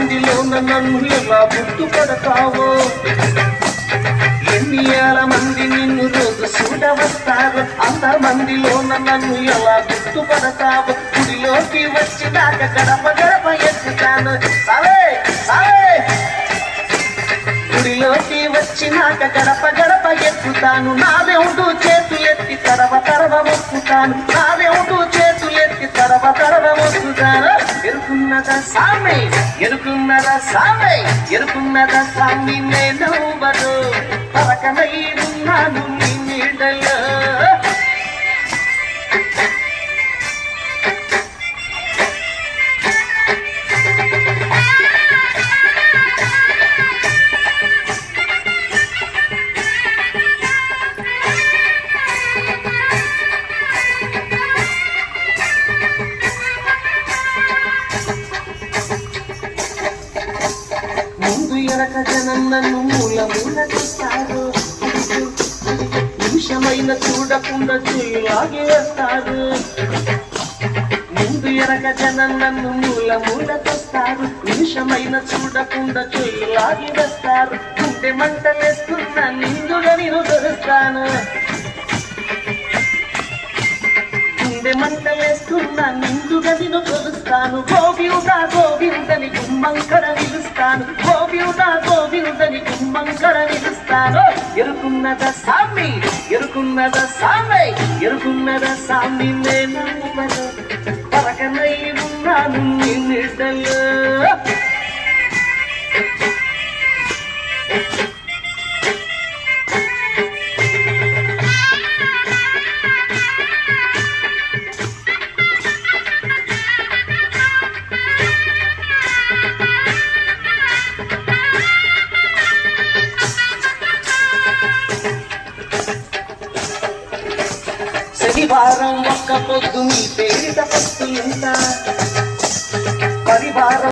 మందిలోన నన్ను ఎలా గుర్తుపడతావో, ఎన్ని వేల మంది నిన్ను రోజు చూడవస్తారు, అంతమందిలోన నన్ను ఎలా గుర్తుపడతావు. గుడిలోకి వచ్చినాక గడప గడప ఎక్కుతాను, సావే సావే. గుడిలోకి వచ్చినాక గడప గడప ఎక్కుతాను, నాదేవుడు చేతులెత్తి తడవ తడవ మొక్కుతాను, నాదేవుడు చేతులెత్తి తడవ తడవ మొక్కుతాను. ఎరుకున్నదా సామి, ఎరుకున్నదా సామి, ఎరుకున్నదా సామి నేనెవ్వరు, పరకనై ఉన్నాను నీ నీడలో. ముందు ఎనక జనం నన్ను మూల మూల చూస్తారు, నిమిషమైన చూడకుండా చెయ్యిలాగి వేస్తారు. ముందు ఎనక జనం నన్ను మూల మూల చూస్తారు, నిమిషమైన చూడకుండా చెయ్యిలాగి వేస్తారు. గుండె మంటలేస్తున్న నిండుగా నేను దొరుకుతాను, గుండె మంటలేస్తున్న నిండుగా నేను కొలుస్తాను. గోవిందా గోవిందని గుమ్మంకర నిలుస్తాను, గోవిందా గోవిందని గుమ్మంకర నిలుస్తాను. ఎరుకున్నదా సామి, ఎరుకున్నదా సామి, ఎరుకున్నదా సామి నేనెవ్వరు, పరకనై ఉన్నాను నీ నీడలో. శనివారం ఒక్క పొద్దు నీ పేరిట పస్తు ఎంత, పరివారం